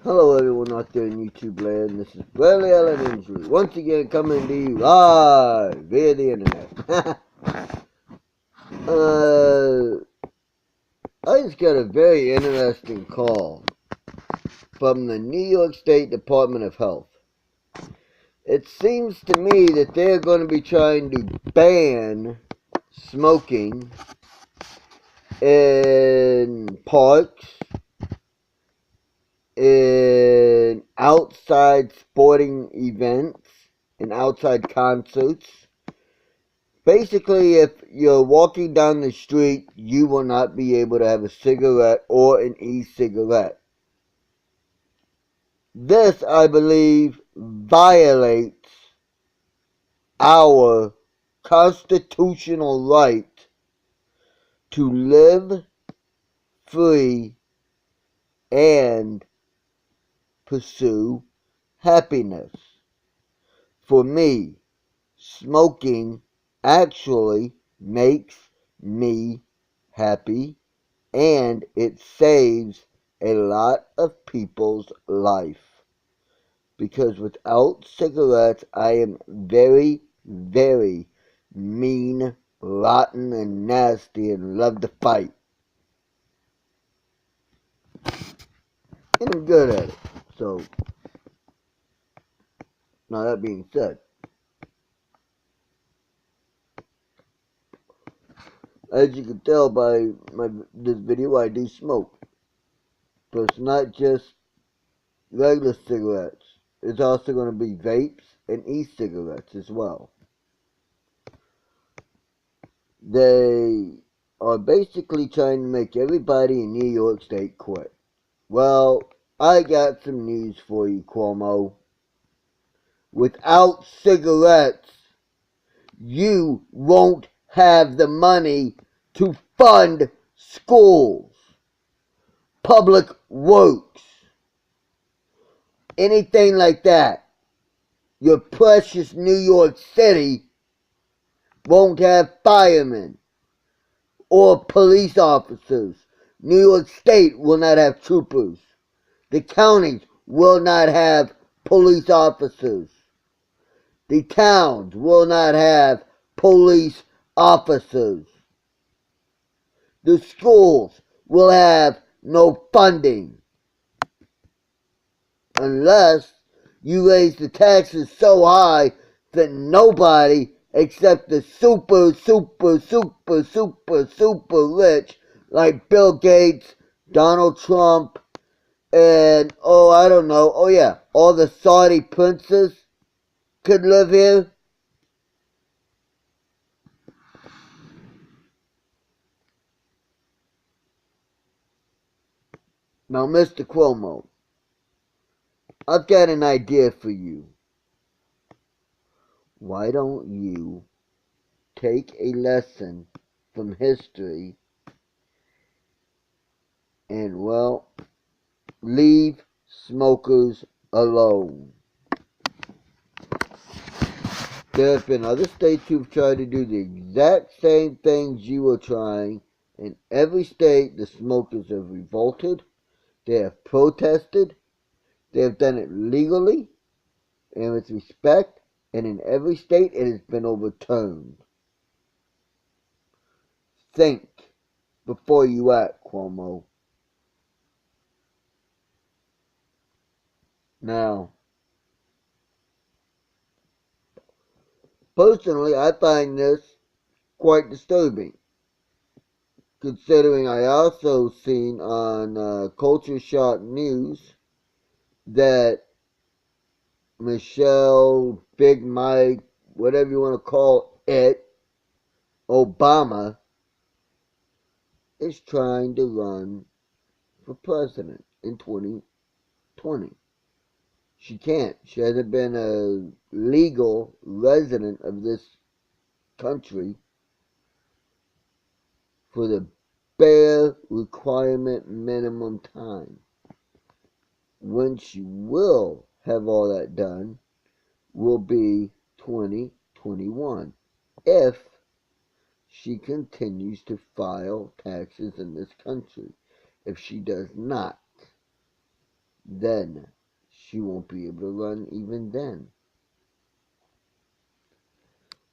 Hello everyone out there in YouTube land, this is Bradley Allen Injury, once again coming to you live via the internet. I just got a very interesting call from the New York State Department of Health. It seems to me that they're going to be trying to ban smoking in parks, in outside sporting events, in outside concerts. Basically, if you're walking down the street, you will not be able to have a cigarette or an e-cigarette. This, I believe, violates our constitutional right to live free and pursue happiness. For me, smoking actually makes me happy, and it saves a lot of people's life. Because without cigarettes, I am very, very mean, rotten, and nasty and love to fight. And I'm good at it. So, now that being said, as you can tell by this video, I do smoke. But it's not just regular cigarettes. It's also going to be vapes and e-cigarettes as well. They are basically trying to make everybody in New York State quit. Well, I got some news for you, Cuomo. Without cigarettes, you won't have the money to fund schools, public works, anything like that. Your precious New York City won't have firemen or police officers. New York State will not have troopers. The counties will not have police officers. The towns will not have police officers. The schools will have no funding unless you raise the taxes so high that nobody except the super rich, like Bill Gates, Donald Trump, and, I don't know, all the Saudi princes could live here. Now, Mr. Cuomo, I've got an idea for you. Why don't you take a lesson from history and, leave smokers alone? There have been other states who've tried to do the exact same things you are trying. In every state, the smokers have revolted. They have protested. They have done it legally and with respect. And in every state, it has been overturned. Think before you act, Cuomo. Now, personally, I find this quite disturbing, considering I also seen on Culture Shock News that Michelle, Big Mike, whatever you want to call it, Obama, is trying to run for president in 2020. She can't. She hasn't been a legal resident of this country for the bare requirement minimum time. When she will have all that done will be 2021, if she continues to file taxes in this country. If she does not, then she won't be able to run even then.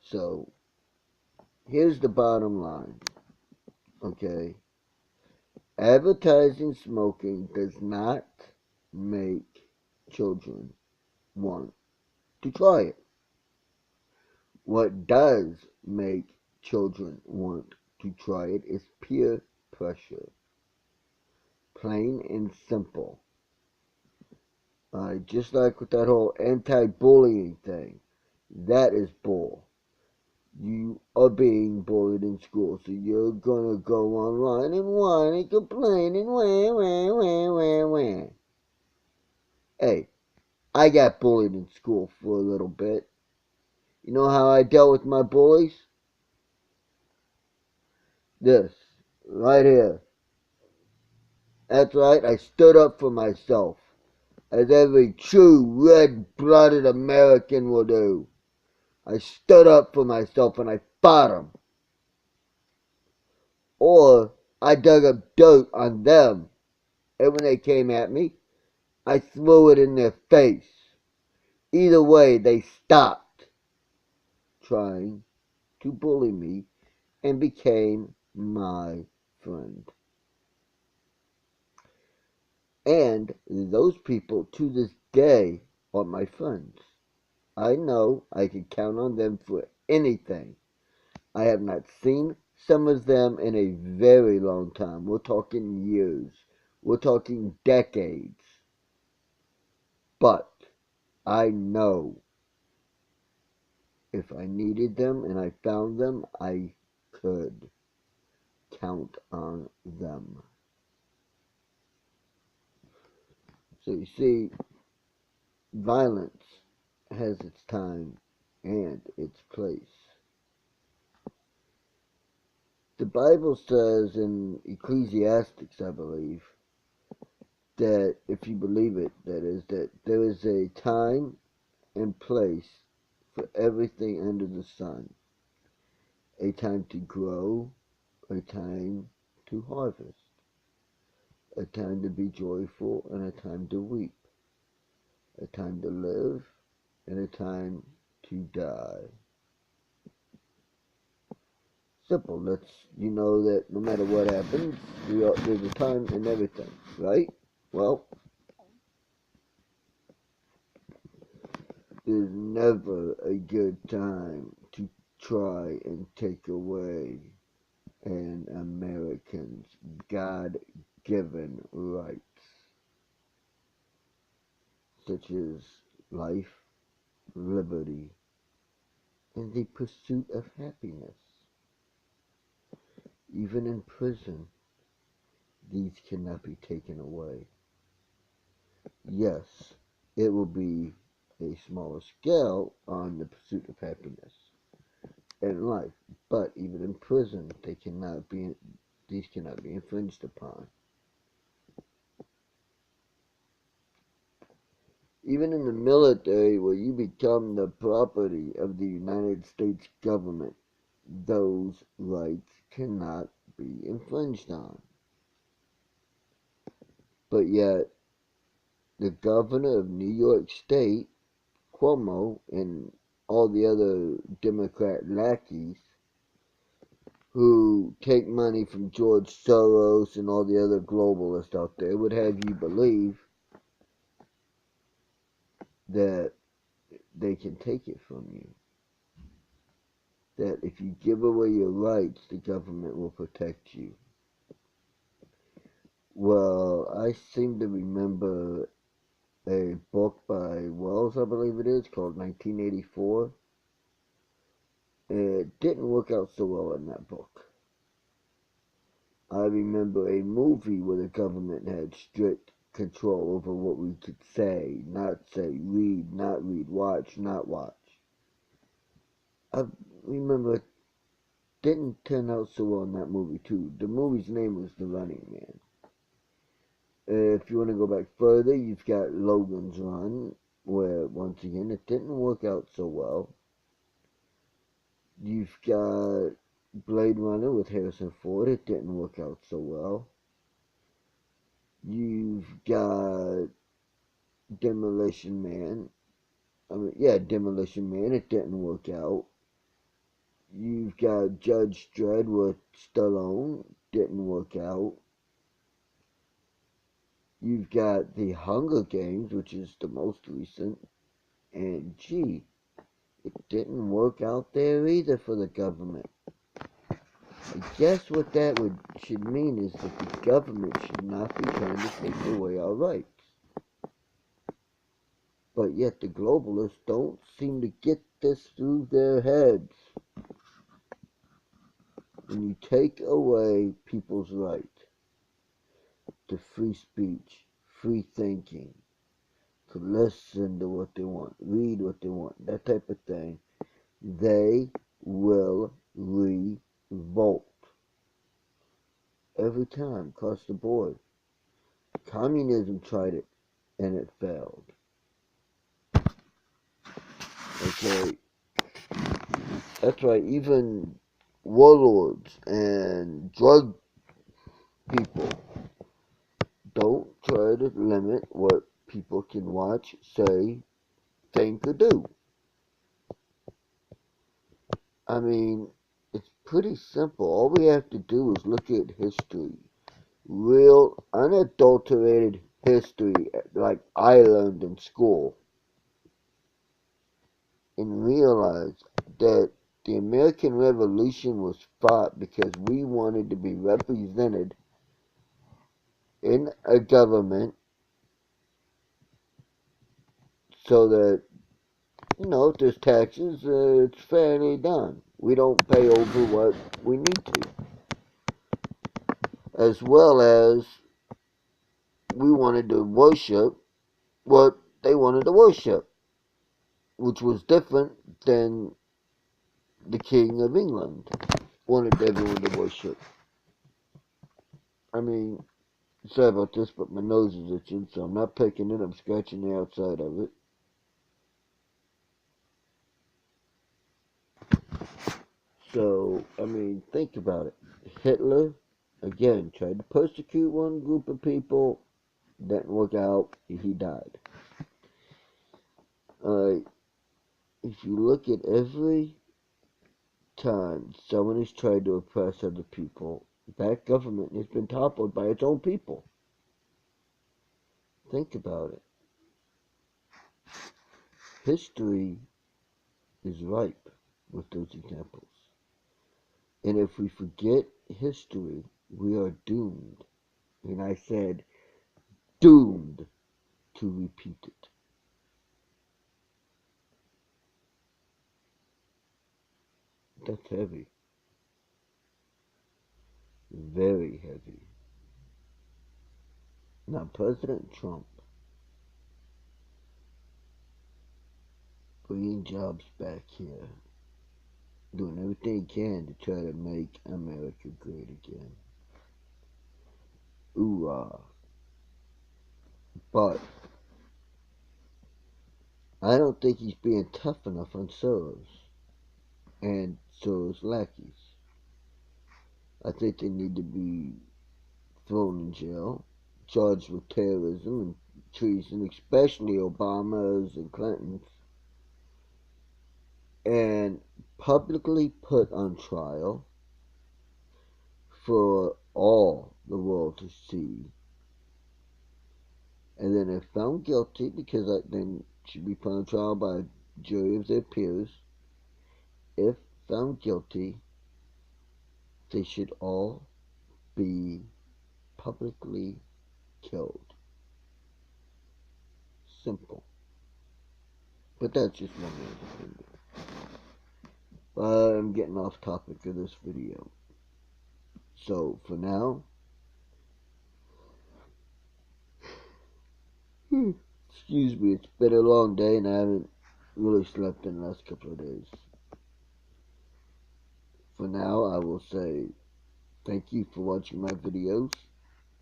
So, here's the bottom line, okay? Advertising smoking does not make children want to try it. What does make children want to try it is peer pressure. Plain and simple. Just like with that whole anti-bullying thing. That is bull. You are being bullied in school, so you're gonna go online and whine and complain and wah. Hey, I got bullied in school for a little bit. You know how I dealt with my bullies? This, right here. That's right, I stood up for myself, as every true red-blooded American will do. I stood up for myself and I fought them. Or I dug up dirt on them, and when they came at me, I threw it in their face. Either way, they stopped trying to bully me and became my friend. And those people to this day are my friends. I know I can count on them for anything. I have not seen some of them in a very long time. We're talking years. We're talking decades. But I know if I needed them and I found them, I could count on them. So you see, violence has its time and its place. The Bible says in Ecclesiastes, I believe, that if you believe it, that is, that there is a time and place for everything under the sun. A time to grow, a time to harvest, a time to be joyful, and a time to weep, a time to live, and a time to die. Simple. You know that no matter what happens, there's a time and everything, right? Well, there's never a good time to try and take away an American's God-given rights, such as life, liberty, and the pursuit of happiness. Even in prison, these cannot be taken away. Yes, it will be a smaller scale on the pursuit of happiness in life, but even in prison, these cannot be infringed upon. Even in the military, where you become the property of the United States government, those rights cannot be infringed on. But yet, the governor of New York State, Cuomo, and all the other Democrat lackeys who take money from George Soros and all the other globalists out there would have you believe that they can take it from you. That if you give away your rights, the government will protect you. Well, I seem to remember a book by Wells, I believe it is, called 1984. It didn't work out so well in that book. I remember a movie where the government had strict control over what we could say, not say, read, not read, watch, not watch. I remember it didn't turn out so well in that movie too. The movie's name was The Running Man. If you want to go back further, you've got Logan's Run, where once again it didn't work out so well. You've got Blade Runner with Harrison Ford, it didn't work out so well. You've got Demolition Man. Yeah, Demolition Man. It didn't work out. You've got Judge Dredd with Stallone. Didn't work out. You've got the Hunger Games, which is the most recent. And gee, it didn't work out there either for the government. I guess what that should mean is that the government should not be trying to take away our rights. But yet the globalists don't seem to get this through their heads. When you take away people's right to free speech, free thinking, to listen to what they want, read what they want, that type of thing, they will revolt. Every time, across the board. Communism tried it, and it failed. Okay? That's right, even warlords and drug people don't try to limit what people can watch, say, think, or do. I mean, it's pretty simple. All we have to do is look at history. Real, unadulterated history, like I learned in school, and realize that the American Revolution was fought because we wanted to be represented in a government so that, if there's taxes, it's fairly done. We don't pay over what we need to. As well as we wanted to worship what they wanted to worship, which was different than the King of England wanted everyone to worship. I mean, sorry about this, but my nose is itching, so I'm not picking it, I'm scratching the outside of it. So, I mean, think about it. Hitler, again, tried to persecute one group of people, didn't work out, he died. If you look at every time someone has tried to oppress other people, that government has been toppled by its own people. Think about it. History is ripe with those examples. And if we forget history, we are doomed. And I said doomed to repeat it. That's heavy. Very heavy. Now, President Trump bringing jobs back here, doing everything he can to try to make America great again. Hoorah. But I don't think he's being tough enough on Soros and Soros lackeys. I think they need to be thrown in jail, charged with terrorism and treason, especially Obama's and Clinton's, and publicly put on trial for all the world to see. And then if found guilty, because then should be put on trial by a jury of their peers, if found guilty, they should all be publicly killed. Simple. But that's just one man's opinion. But I'm getting off topic of this video. So, for now, excuse me, it's been a long day and I haven't really slept in the last couple of days. For now, I will say thank you for watching my videos.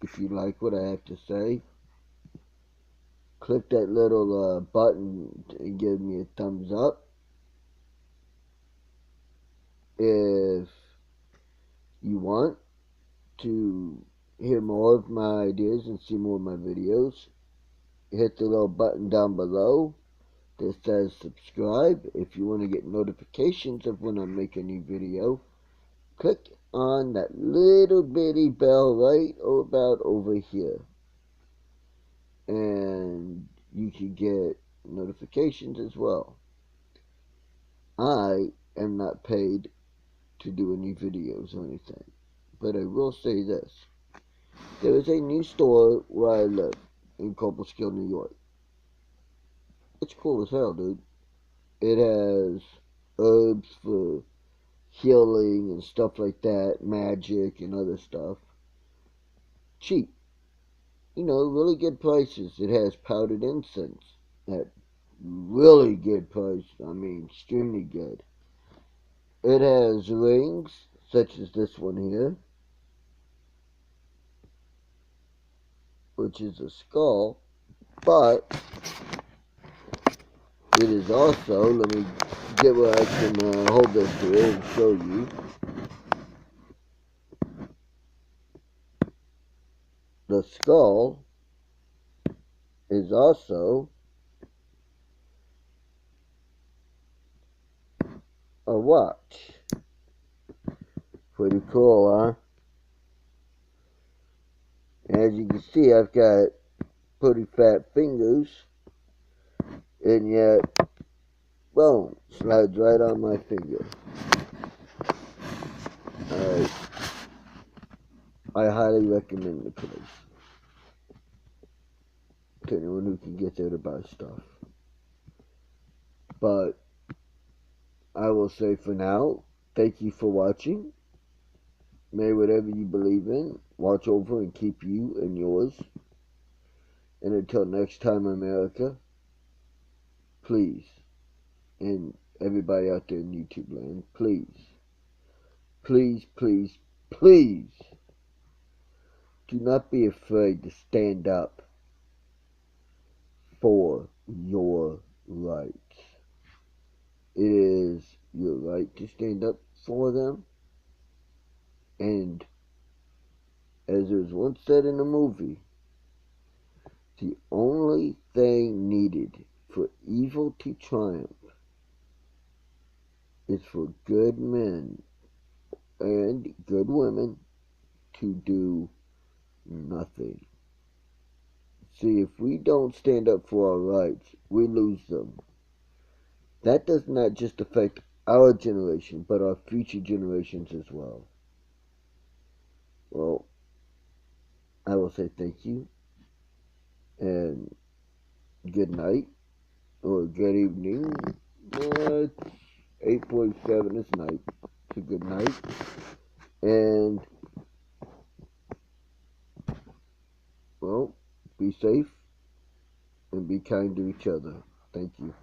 If you like what I have to say, click that little button and give me a thumbs up. If you want to hear more of my ideas and see more of my videos, hit the little button down below that says subscribe. If you want to get notifications of when I make a new video, click on that little bitty bell right about over here. And you can get notifications as well. I am not paid to do any videos or anything, but I will say this. There is a new store where I live in Cobleskill, New York. It's cool as hell, dude. It has herbs for healing and stuff like that, magic and other stuff. Cheap. You know, really good prices. It has powdered incense at really good price. I mean, extremely good. It has rings, such as this one here, which is a skull, but it is also, let me get where I can hold this here and show you. The skull is also a watch. Pretty cool, huh? As you can see, I've got pretty fat fingers, and yet, boom, slides right on my finger. Alright, I highly recommend the place to anyone who can get there to buy stuff. But I will say for now, thank you for watching. May whatever you believe in watch over and keep you and yours. And until next time, America, please, and everybody out there in YouTube land, please, please, please, please, do not be afraid to stand up for your rights. It is your right to stand up for them. And as it was once said in a movie, the only thing needed for evil to triumph is for good men and good women to do nothing. See, if we don't stand up for our rights, we lose them. That does not just affect our generation, but our future generations as well. Well, I will say thank you, and good night, or good evening. It's 8:47 is night, so good night, and, well, be safe, and be kind to each other. Thank you.